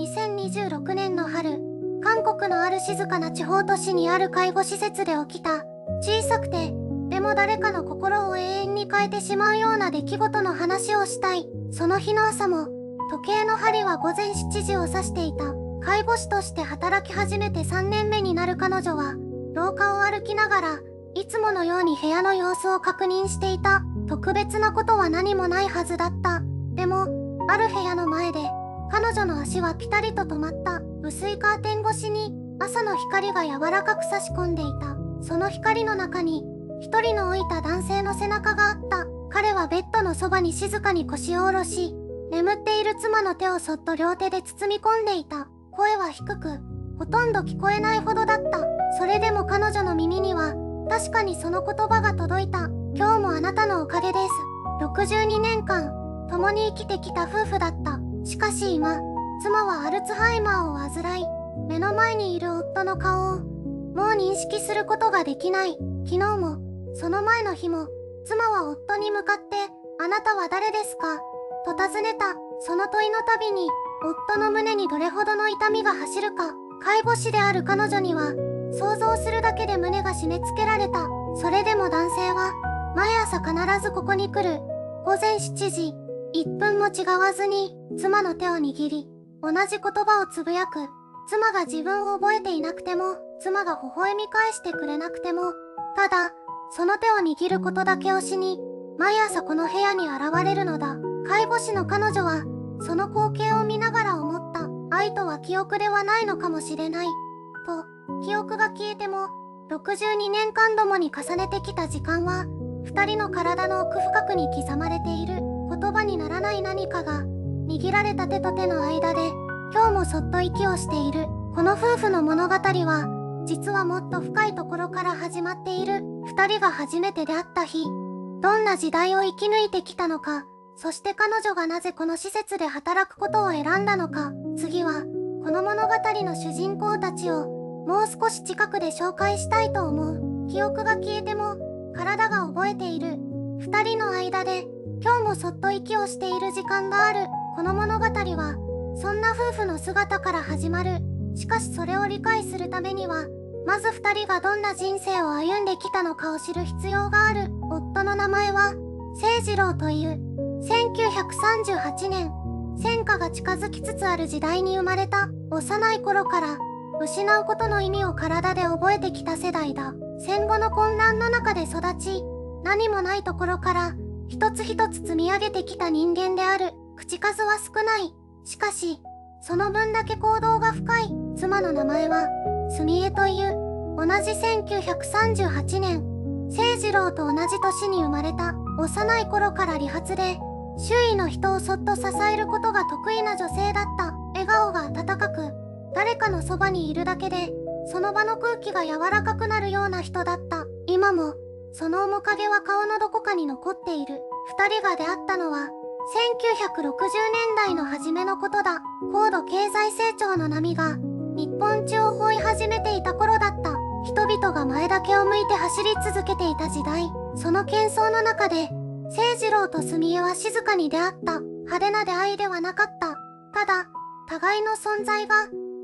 2026年の春、韓国のある静かな地方都市にある介護施設で起きた、小さくて、でも誰かの心を永遠に変えてしまうような出来事の話をしたい。その日の朝も、時計の針は午前7時を指していた。介護士として働き始めて3年目になる彼女は、廊下を歩きながら、いつものように部屋の様子を確認していた。特別なことは何もないはずだった。でも、ある部屋の前で、彼女の足はピタリと止まった。薄いカーテン越しに、朝の光が柔らかく差し込んでいた。その光の中に、一人の老いた男性の背中があった。彼はベッドのそばに静かに腰を下ろし、眠っている妻の手をそっと両手で包み込んでいた。声は低く、ほとんど聞こえないほどだった。それでも彼女の耳には、確かにその言葉が届いた。今日もあなたのおかげです。62年間、共に生きてきた夫婦だった。しかし今、妻はアルツハイマーを患い、目の前にいる夫の顔を、もう認識することができない。昨日も、その前の日も、妻は夫に向かって、あなたは誰ですかと尋ねた。その問いのたびに、夫の胸にどれほどの痛みが走るか。介護士である彼女には、想像するだけで胸が締め付けられた。それでも男性は、毎朝必ずここに来る。午前7時、1分も違わずに、妻の手を握り、同じ言葉をつぶやく。妻が自分を覚えていなくても、妻が微笑み返してくれなくても、ただ、その手を握ることだけをしに、毎朝この部屋に現れるのだ。介護士の彼女は、その光景を見ながら思った。愛とは記憶ではないのかもしれない。と、記憶が消えても、62年間共に重ねてきた時間は、二人の体の奥深くに刻まれている。言葉にならない何かが、握られた手と手の間で、今日もそっと息をしている。この夫婦の物語は、実はもっと深いところから始まっている。二人が初めて出会った日、どんな時代を生き抜いてきたのか、そして彼女がなぜこの施設で働くことを選んだのか。次は、この物語の主人公たちを、もう少し近くで紹介したいと思う。記憶が消えても、体が覚えている。二人の間で、今日もそっと息をしている時間がある。この物語は、そんな夫婦の姿から始まる。しかしそれを理解するためには、まず二人がどんな人生を歩んできたのかを知る必要がある。夫の名前は、清次郎という。1938年、戦火が近づきつつある時代に生まれた。幼い頃から、失うことの意味を体で覚えてきた世代だ。戦後の混乱の中で育ち、何もないところから、一つ一つ積み上げてきた人間である。口数は少ない。しかし、その分だけ行動が深い。妻の名前は、澄江という。同じ1938年、清次郎と同じ年に生まれた。幼い頃から理髪で、周囲の人をそっと支えることが得意な女性だった。笑顔が温かく、誰かのそばにいるだけで、その場の空気が柔らかくなるような人だった。今も、その面影は顔のどこかに残っている。二人が出会ったのは、1960年代の初めのことだ。高度経済成長の波が、日本地を覆い始めていた頃だった。人々が前だけを向いて走り続けていた時代。その喧騒の中で、清次郎と澄江は静かに出会った。派手な出会いではなかった。ただ、互いの存在が、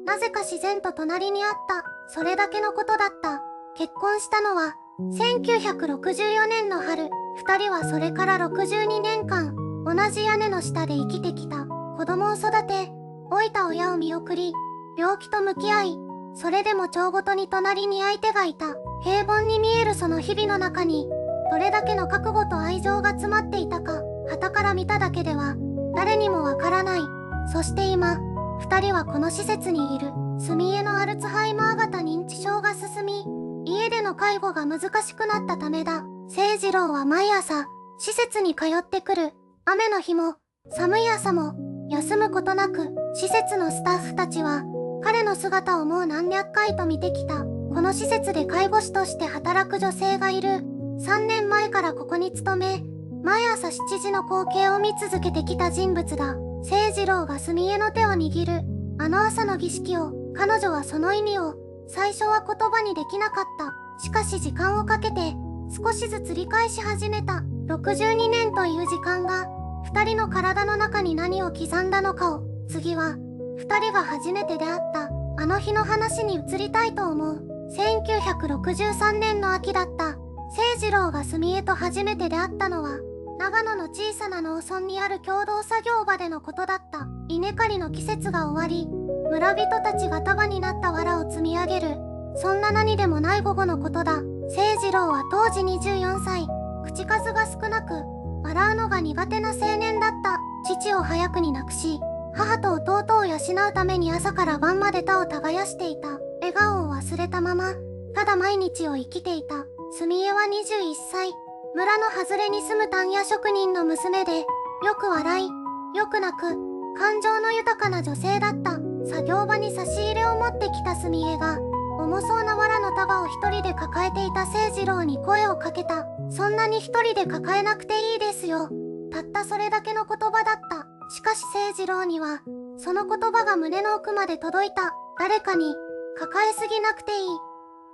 なぜか自然と隣にあった。それだけのことだった。結婚したのは、1964年の春。二人はそれから62年間、同じ屋根の下で生きてきた。子供を育て、老いた親を見送り、病気と向き合い、それでも町ごとに隣に相手がいた。平凡に見えるその日々の中に、どれだけの覚悟と愛情が詰まっていたか、傍から見ただけでは、誰にもわからない。そして今、二人はこの施設にいる。澄江のアルツハイマー型認知症が進み、家での介護が難しくなったためだ。清次郎は毎朝、施設に通ってくる。雨の日も、寒い朝も、休むことなく、施設のスタッフたちは、彼の姿をもう何百回と見てきた。この施設で介護士として働く女性がいる。3年前からここに勤め、毎朝7時の光景を見続けてきた人物だ。清次郎が澄江の手を握る。あの朝の儀式を、彼女はその意味を、最初は言葉にできなかった。しかし時間をかけて、少しずつ理解し始めた。62年という時間が、二人の体の中に何を刻んだのかを、次は、二人が初めて出会ったあの日の話に移りたいと思う。1963年の秋だった。清次郎が澄江と初めて出会ったのは、長野の小さな農村にある共同作業場でのことだった。稲刈りの季節が終わり、村人たちが束になった藁を積み上げる。そんな何でもない午後のことだ。清次郎は当時24歳。口数が少なく、笑うのが苦手な青年だった。父を早くに亡くし、母と弟を養うために朝から晩まで田を耕していた。笑顔を忘れたまま、ただ毎日を生きていた。澄江は21歳。村の外れに住む炭屋職人の娘で、よく笑い、よく泣く、感情の豊かな女性だった。作業場に差し入れを持ってきた澄江が、重そうな藁の束を一人で抱えていた清次郎に声をかけた。そんなに一人で抱えなくていいですよ。たったそれだけの言葉だった。しかし清次郎には、その言葉が胸の奥まで届いた。誰かに、抱えすぎなくていい。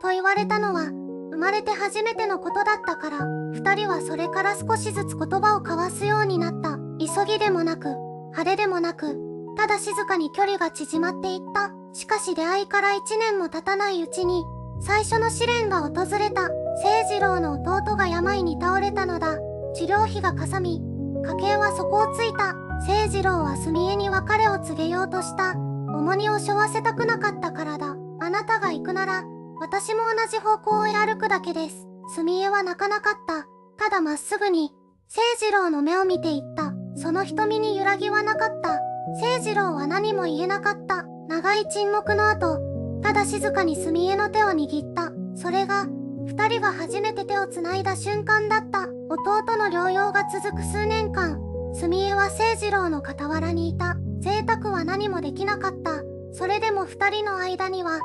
と言われたのは、生まれて初めてのことだったから、二人はそれから少しずつ言葉を交わすようになった。急ぎでもなく、晴れでもなく、ただ静かに距離が縮まっていった。しかし出会いから1年も経たないうちに、最初の試練が訪れた。清次郎の弟が病に倒れたのだ。治療費がかさみ、家計は底をついた。清次郎は澄江に別れを告げようとした。重荷を背負わせたくなかったからだ。あなたが行くなら、私も同じ方向へ歩くだけです。澄江は泣かなかった。ただまっすぐに、清次郎の目を見ていった。その瞳に揺らぎはなかった。清次郎は何も言えなかった。長い沈黙の後、ただ静かに澄江の手を握った。それが、二人が初めて手をつないだ瞬間だった。弟の療養が続く数年間、澄江は清次郎の傍らにいた。贅沢は何もできなかった。それでも二人の間には、い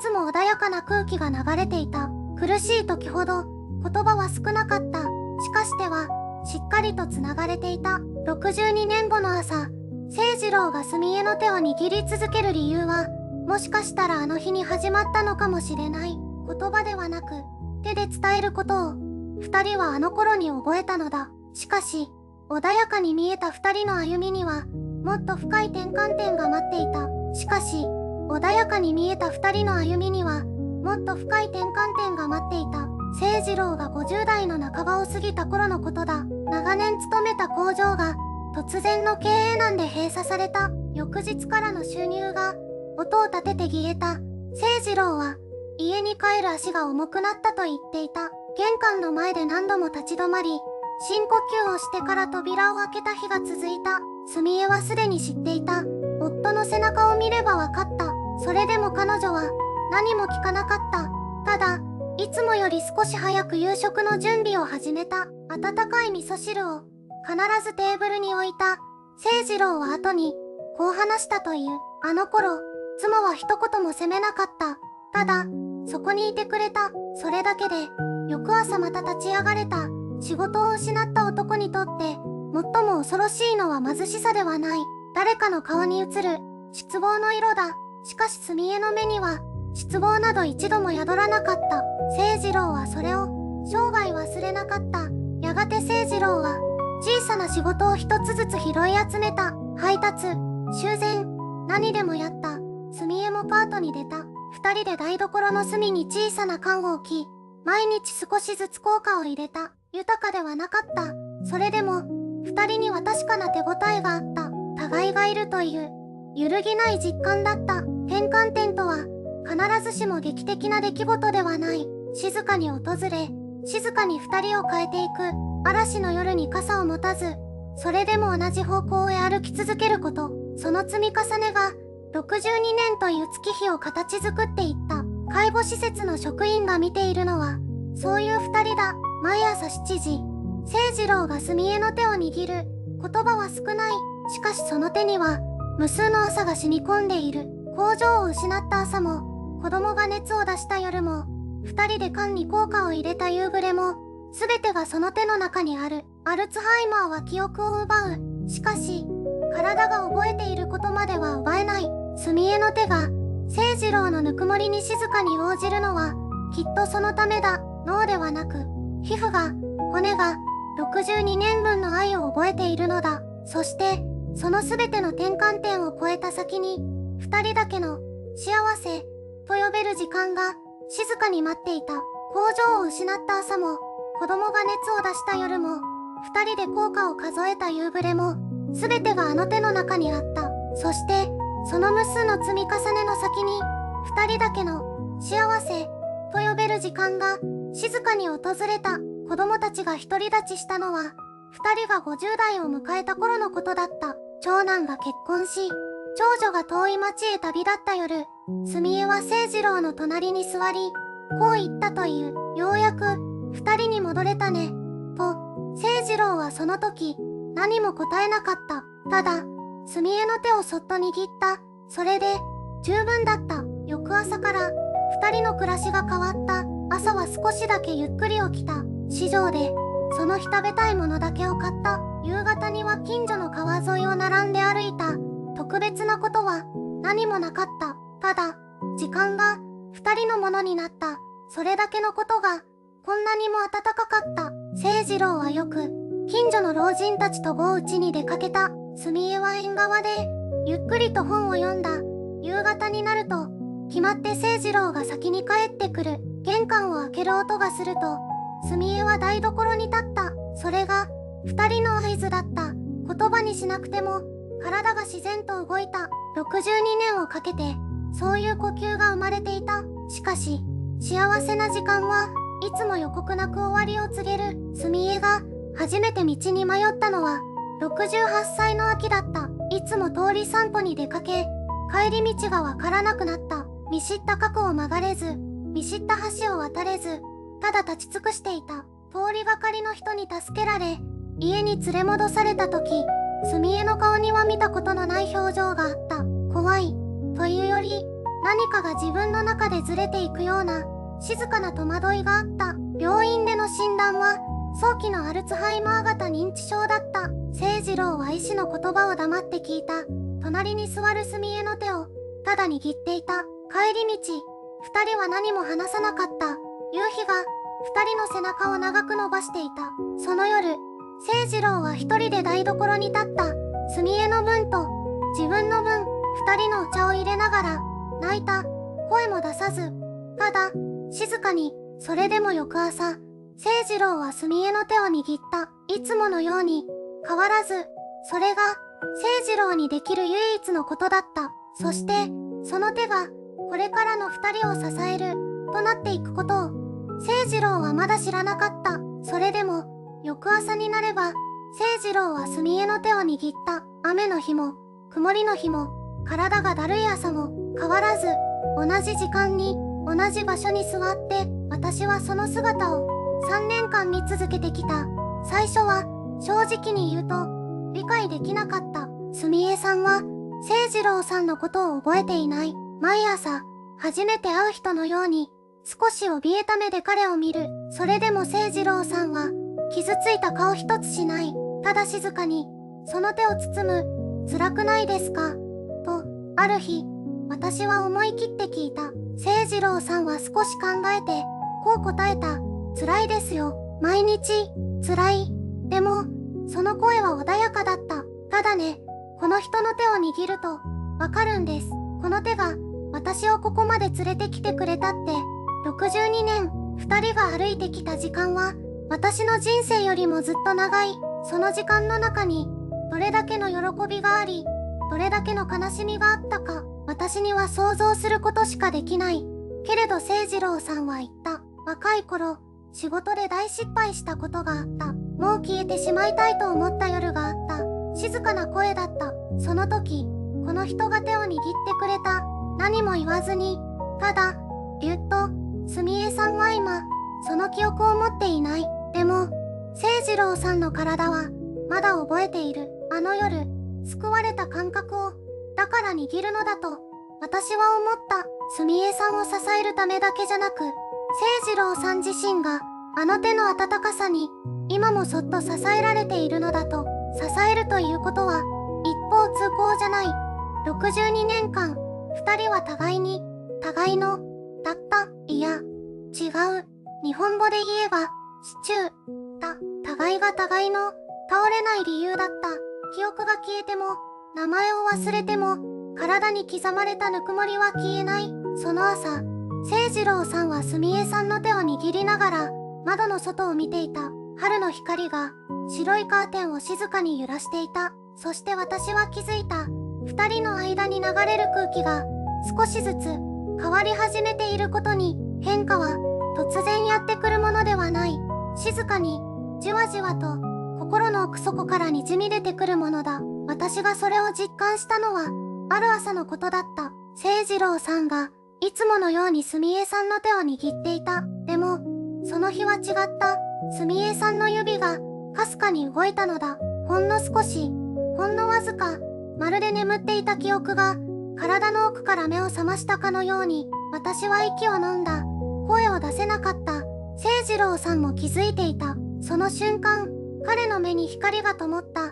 つも穏やかな空気が流れていた。苦しい時ほど、言葉は少なかった。しかし手は、しっかりと繋がれていた。62年後の朝、清次郎が澄江の手を握り続ける理由は、もしかしたらあの日に始まったのかもしれない。言葉ではなく、手で伝えることを、二人はあの頃に覚えたのだ。しかし、穏やかに見えた二人の歩みには、もっと深い転換点が待っていた。しかし、穏やかに見えた二人の歩みには、もっと深い転換点が待っていた。清次郎が50代の半ばを過ぎた頃のことだ。長年勤めた工場が、突然の経営難で閉鎖された。翌日からの収入が、音を立てて消えた。清次郎は、家に帰る足が重くなったと言っていた。玄関の前で何度も立ち止まり、深呼吸をしてから扉を開けた日が続いた。澄江はすでに知っていた。夫の背中を見ればわかった。それでも彼女は、何も聞かなかった。ただ、いつもより少し早く夕食の準備を始めた。温かい味噌汁を、必ずテーブルに置いた。清次郎は後に、こう話したという。あの頃、妻は一言も責めなかった。ただ、そこにいてくれた。それだけで、翌朝また立ち上がれた。仕事を失った男にとって、最も恐ろしいのは貧しさではない。誰かの顔に映る、失望の色だ。しかし澄江の目には、失望など一度も宿らなかった。清次郎はそれを、生涯忘れなかった。やがて清次郎は、小さな仕事を一つずつ拾い集めた。配達、修繕、何でもやった。澄江もパートに出た。二人で台所の隅に小さな缶を置き、毎日少しずつ硬貨を入れた。豊かではなかった。それでも、二人には確かな手応えがあった。互いがいるという、揺るぎない実感だった。転換点とは、必ずしも劇的な出来事ではない。静かに訪れ、静かに二人を変えていく。嵐の夜に傘を持たず、それでも同じ方向へ歩き続けること。その積み重ねが、62年という月日を形作っていった。介護施設の職員が見ているのは、そういう二人だ。毎朝7時、清次郎が澄江の手を握る。言葉は少ない。しかしその手には、無数の朝が染み込んでいる。工場を失った朝も、子供が熱を出した夜も、二人で缶に硬貨を入れた夕暮れも、すべてがその手の中にある。アルツハイマーは記憶を奪う。しかし、体が覚えていることまでは奪えない。澄江の手が、清次郎のぬくもりに静かに応じるのは、きっとそのためだ。脳ではなく、皮膚が、骨が、62年分の愛を覚えているのだ。そして、そのすべての転換点を超えた先に、二人だけの幸せと呼べる時間が静かに待っていた。工場を失った朝も、子供が熱を出した夜も、二人で効果を数えた夕暮れも、すべてがあの手の中にあった。そして、その無数の積み重ねの先に、二人だけの幸せと呼べる時間が静かに訪れた。子供たちが独り立ちしたのは、二人が50代を迎えた頃のことだった。長男が結婚し、長女が遠い町へ旅立った夜、澄江は清次郎の隣に座り、こう言ったという。ようやく、二人に戻れたね。と、清次郎はその時、何も答えなかった。ただ、澄江の手をそっと握った。それで、十分だった。翌朝から、二人の暮らしが変わった。朝は少しだけゆっくり起きた。市場で、その日食べたいものだけを買った。夕方には近所の川沿いを並んで歩いた。特別なことは、何もなかった。ただ、時間が、二人のものになった。それだけのことが、こんなにも暖かかった。清次郎はよく、近所の老人たちと碁打ちに出かけた。澄江は縁側で、ゆっくりと本を読んだ。夕方になると、決まって清次郎が先に帰ってくる。玄関を開ける音がすると、澄江は台所に立った。それが、二人の合図だった。言葉にしなくても、体が自然と動いた。62年をかけて、そういう呼吸が生まれていた。しかし、幸せな時間はいつも予告なく終わりを告げる。澄江が初めて道に迷ったのは68歳の秋だった。いつも通り散歩に出かけ、帰り道がわからなくなった。見知った角を曲がれず、見知った橋を渡れず、ただ立ち尽くしていた。通りがかりの人に助けられ、家に連れ戻された時、澄江の顔には見たことのない表情があった。怖い、というより、何かが自分の中でずれていくような、静かな戸惑いがあった。病院での診断は、早期のアルツハイマー型認知症だった。清次郎は医師の言葉を黙って聞いた。隣に座る澄江の手を、ただ握っていた。帰り道、二人は何も話さなかった。夕日が、二人の背中を長く伸ばしていた。その夜、清次郎は一人で台所に立った。澄江の分と、自分の分、二人のお茶を入れながら、泣いた。声も出さず、ただ、静かに。それでも翌朝、清次郎は澄江の手を握った。いつものように、変わらず、それが、清次郎にできる唯一のことだった。そして、その手が、これからの二人を支える、となっていくことを、清次郎はまだ知らなかった。それでも、翌朝になれば、清次郎は澄江の手を握った。雨の日も、曇りの日も、体がだるい朝も、変わらず、同じ時間に、同じ場所に座って、私はその姿を3年間見続けてきた。最初は、正直に言うと、理解できなかった。澄江さんは、清次郎さんのことを覚えていない。毎朝、初めて会う人のように、少し怯えた目で彼を見る。それでも清次郎さんは、傷ついた顔一つしない。ただ静かに、その手を包む。辛くないですかと、ある日、私は思い切って聞いた。清次郎さんは少し考えて、こう答えた。辛いですよ。毎日、辛い。でも、その声は穏やかだった。ただね、この人の手を握ると、わかるんです。この手が、私をここまで連れてきてくれたって、62年、二人が歩いてきた時間は、私の人生よりもずっと長い。その時間の中に、どれだけの喜びがあり、どれだけの悲しみがあったか、私には想像することしかできない。けれど清次郎さんは言った。若い頃、仕事で大失敗したことがあった。もう消えてしまいたいと思った夜があった。静かな声だった。その時、この人が手を握ってくれた。何も言わずに、ただ、ぎゅっと、澄江さんは今、その記憶を持っていない。でも、清次郎さんの体は、まだ覚えている。あの夜、救われた感覚を、だから握るのだと、私は思った。澄江さんを支えるためだけじゃなく、清次郎さん自身が、あの手の温かさに、今もそっと支えられているのだと、支えるということは、一方通行じゃない。62年間、二人は互いに、互いの、だった、いや、違う。日本語で言えば、シチュー、だ、互いが互いの、倒れない理由だった。記憶が消えても、名前を忘れても、体に刻まれたぬくもりは消えない。その朝、清次郎さんはすみえさんの手を握りながら窓の外を見ていた。春の光が白いカーテンを静かに揺らしていた。そして私は気づいた。二人の間に流れる空気が少しずつ変わり始めていることに。変化は突然やってくるものではない。静かにじわじわと心の奥底からにじみ出てくるものだ。私がそれを実感したのはある朝のことだった。清次郎さんがいつものようにすみえさんの手を握っていた。でもその日は違った。すみえさんの指がかすかに動いたのだ。ほんの少し、ほんのわずか、まるで眠っていた記憶が体の奥から目を覚ましたかのように。私は息を飲んだ。声を出せなかった。清次郎さんも気づいていた。その瞬間、彼の目に光が灯った。70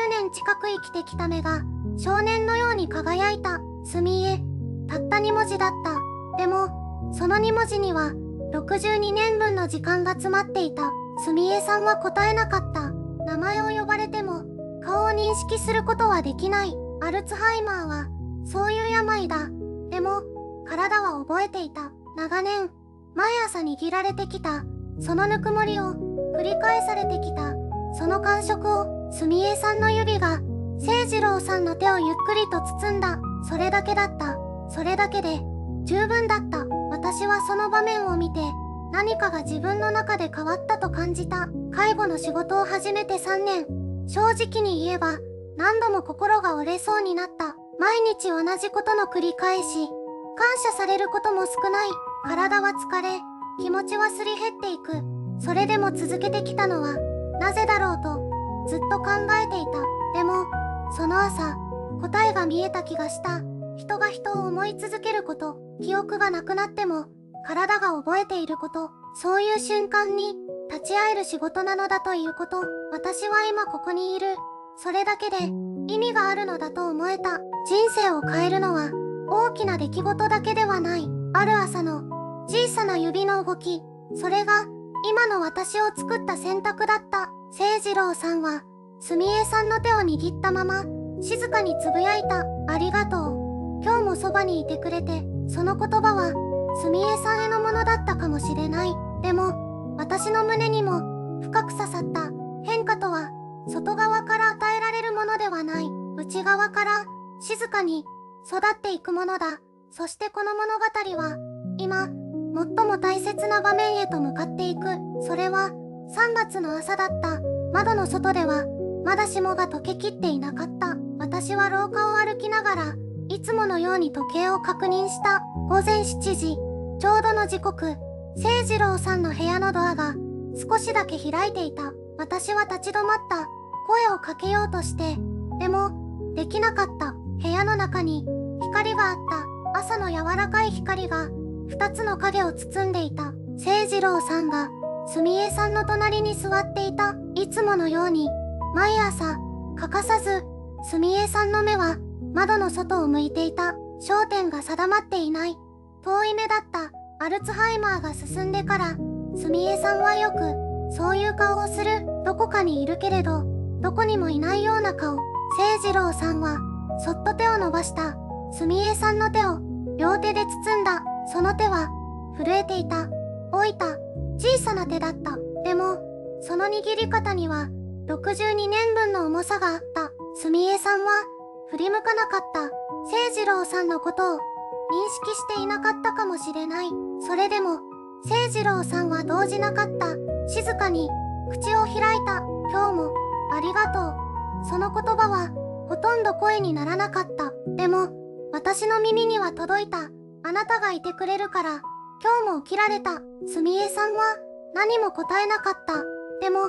年近く生きてきた目が少年のように輝いた。すみえ、たった2文字だった。でもその2文字には62年分の時間が詰まっていた。すみえさんは答えなかった。名前を呼ばれても顔を認識することはできない。アルツハイマーはそういう病だ。でも体は覚えていた。長年毎朝握られてきたそのぬくもりを繰り返されてきたその感触をすみえさんの指が清次郎さんの手をゆっくりと包んだ。それだけだった。それだけで十分だった。私はその場面を見て何かが自分の中で変わったと感じた。介護の仕事を始めて3年。正直に言えば何度も心が折れそうになった。毎日同じことの繰り返し。感謝されることも少ない。体は疲れ、気持ちはすり減っていく。それでも続けてきたのはなぜだろうとずっと考えていた。でもその朝、答えが見えた気がした。人が人を思い続けること、記憶がなくなっても体が覚えていること、そういう瞬間に立ち会える仕事なのだということ。私は今ここにいる。それだけで意味があるのだと思えた。人生を変えるのは大きな出来事だけではない。ある朝の小さな指の動き、それが今の私を作った選択だった。清次郎さんはすみえさんの手を握ったまま静かにつぶやいた。ありがとう。今日もそばにいてくれて。その言葉はすみえさんへのものだったかもしれない。でも私の胸にも深く刺さった。変化とは外側から与えられるものではない。内側から静かに育っていくものだ。そしてこの物語は今最も大切な場面へと向かっていく。それは3月の朝だった。窓の外ではまだ霜が溶けきっていなかった。私は廊下を歩きながらいつものように時計を確認した。午前7時、ちょうどの時刻。清次郎さんの部屋のドアが少しだけ開いていた。私は立ち止まった。声をかけようとして、でもできなかった。部屋の中に光があった。朝の柔らかい光が2つの影を包んでいた。清次郎さんがすみえさんの隣に座っていた。いつものように毎朝欠かさず。すみえさんの目は窓の外を向いていた。焦点が定まっていない。遠い目だった。アルツハイマーが進んでからすみえさんはよくそういう顔をする。どこかにいるけれどどこにもいないような顔。清次郎さんはそっと手を伸ばした。すみえさんの手を両手で包んだ。その手は震えていた。老いた小さな手だった。でもその握り方には62年分の重さがあった。すみえさんは振り向かなかった。清次郎さんのことを認識していなかったかもしれない。それでも清次郎さんは動じなかった。静かに口を開いた。今日もありがとう。その言葉はほとんど声にならなかった。でも私の耳には届いた。あなたがいてくれるから今日も起きられた。すみえさんは何も答えなかった。でも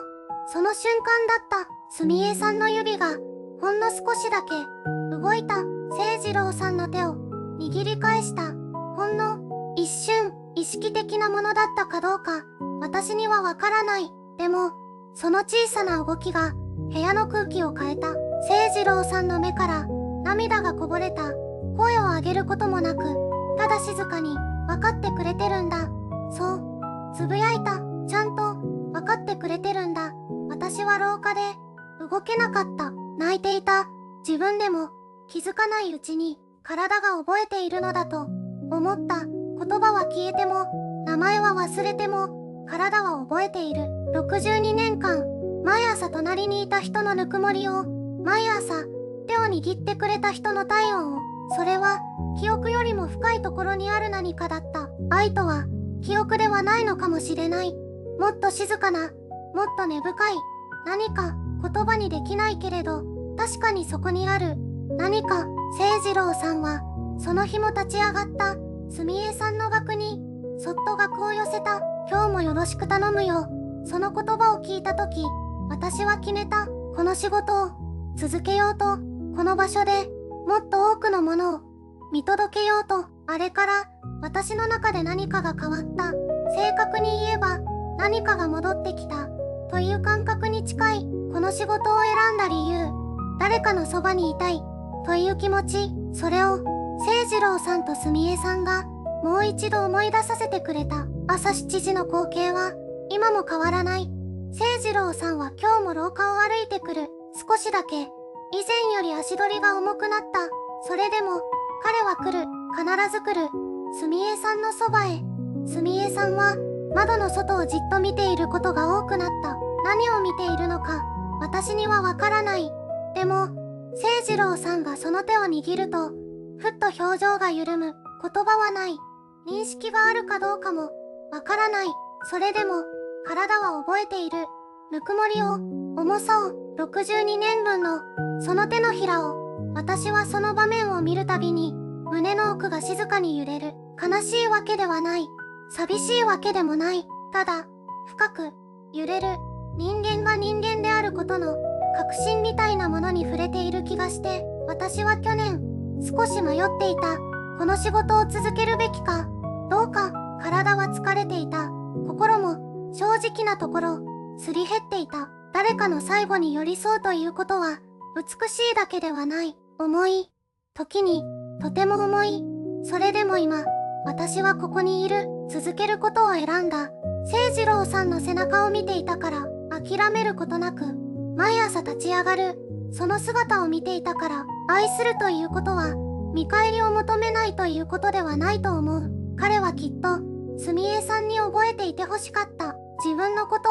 その瞬間だった。すみえさんの指がほんの少しだけ動いた。清次郎さんの手を握り返した。ほんの一瞬、意識的なものだったかどうか私にはわからない。でもその小さな動きが部屋の空気を変えた。清次郎さんの目から涙がこぼれた。声を上げることもなく、ただ静かに分かってくれてるんだ。そうつぶやいた。ちゃんと分かってくれてるんだ。私は廊下で動けなかった。泣いていた。自分でも気づかないうちに。体が覚えているのだと思った。言葉は消えても、名前は忘れても、体は覚えている。62年間、毎朝隣にいた人のぬくもりを、毎朝、手を握ってくれた人の体温を、それは、記憶よりも深いところにある何かだった。愛とは、記憶ではないのかもしれない。もっと静かな、もっと根深い、何か、言葉にできないけれど、確かにそこにある、何か。清次郎さんは、その日も立ち上がった、すみえさんの額に、そっと額を寄せた。今日もよろしく頼むよ。その言葉を聞いたとき、私は決めた。この仕事を続けようと、この場所でもっと多くのものを見届けようと。あれから私の中で何かが変わった。正確に言えば何かが戻ってきたという感覚に近い。この仕事を選んだ理由、誰かのそばにいたいという気持ち、それを清次郎さんとすみえさんがもう一度思い出させてくれた。朝7時の光景は今も変わらない。清次郎さんは今日も廊下を歩いてくる。少しだけ以前より足取りが重くなった。それでも彼は来る。必ず来る。すみえさんのそばへ。すみえさんは窓の外をじっと見ていることが多くなった。何を見ているのか私にはわからない。でも清次郎さんがその手を握るとふっと表情が緩む。言葉はない。認識があるかどうかもわからない。それでも体は覚えている。ぬくもりを、重さを、62年分のその手のひらを。私はその場面を見るたびに胸の奥が静かに揺れる。悲しいわけではない。寂しいわけでもない。ただ深く揺れる。人間が人間であることの確信みたいなものに触れている気がして、私は去年少し迷っていた。この仕事を続けるべきかどうか。体は疲れていた。心も正直なところすり減っていた。誰かの最後に寄り添うということは美しいだけではない。重い。時にとても重い。それでも今私はここにいる。続けることを選んだ。清次郎さんの背中を見ていたから諦めることなく毎朝立ち上がる。その姿を見ていたから。愛するということは見返りを求めないということではないと思う。彼はきっとすみえさんに覚えていてほしかった。自分のこと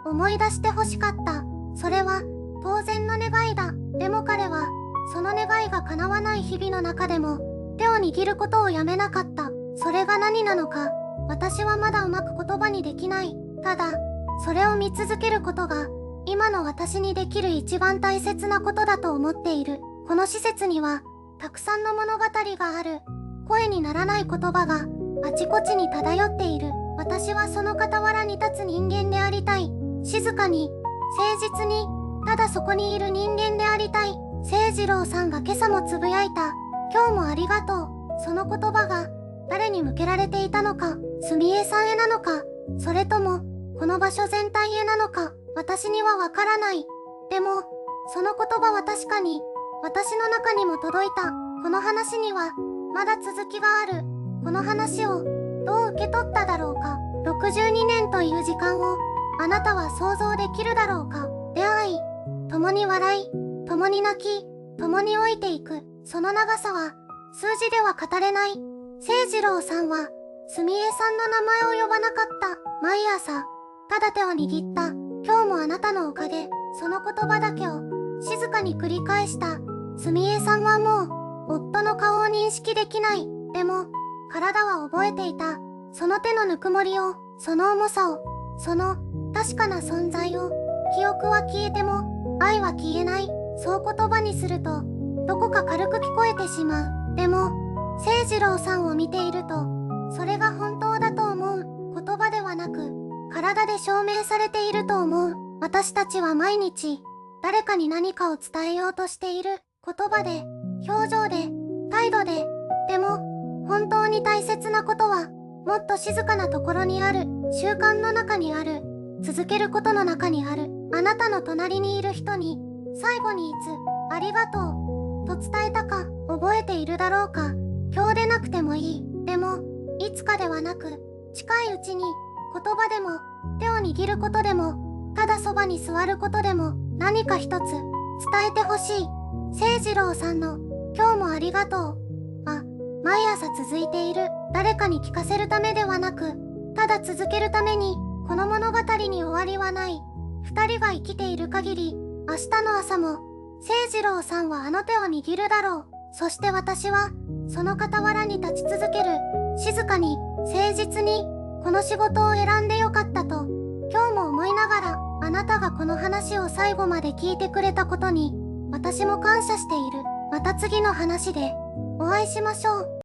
を思い出してほしかった。それは当然の願いだ。でも彼はその願いが叶わない日々の中でも手を握ることをやめなかった。それが何なのか私はまだうまく言葉にできない。ただそれを見続けることが今の私にできる一番大切なことだと思っている。この施設にはたくさんの物語がある。声にならない言葉があちこちに漂っている。私はその傍らに立つ人間でありたい。静かに、誠実に、ただそこにいる人間でありたい。清次郎さんが今朝もつぶやいた。今日もありがとう。その言葉が誰に向けられていたのか、すみえさんへなのか、それともこの場所全体へなのか、私にはわからない。でも、その言葉は確かに私の中にも届いた。この話にはまだ続きがある。この話をどう受け取っただろうか。62年という時間をあなたは想像できるだろうか。出会い、共に笑い、共に泣き、共に老いていく。その長さは数字では語れない。清次郎さんはすみえさんの名前を呼ばなかった。毎朝ただ手を握った。今日もあなたのおかげ。その言葉だけを静かに繰り返した。すみえさんはもう夫の顔を認識できない。でも体は覚えていた。その手のぬくもりを、その重さを、その確かな存在を。記憶は消えても愛は消えない。そう言葉にするとどこか軽く聞こえてしまう。でも清次郎さんを見ているとそれが本当だと思う。言葉ではなく体で証明されていると思う。私たちは毎日誰かに何かを伝えようとしている。言葉で、表情で、態度で。でも本当に大切なことはもっと静かなところにある。習慣の中にある。続けることの中にある。あなたの隣にいる人に最後にいつありがとうと伝えたか覚えているだろうか。今日でなくてもいい。でもいつかではなく近いうちに。言葉でも手を握ることでもただそばに座ることでも何か一つ伝えてほしい。清次郎さんの今日もありがとう。毎朝続いている。誰かに聞かせるためではなく、ただ続けるために、この物語に終わりはない。二人が生きている限り、明日の朝も、清次郎さんはあの手を握るだろう。そして私は、その傍らに立ち続ける。静かに、誠実に、この仕事を選んでよかったと、今日も思いながら、あなたがこの話を最後まで聞いてくれたことに、私も感謝している。また次の話で、お会いしましょう。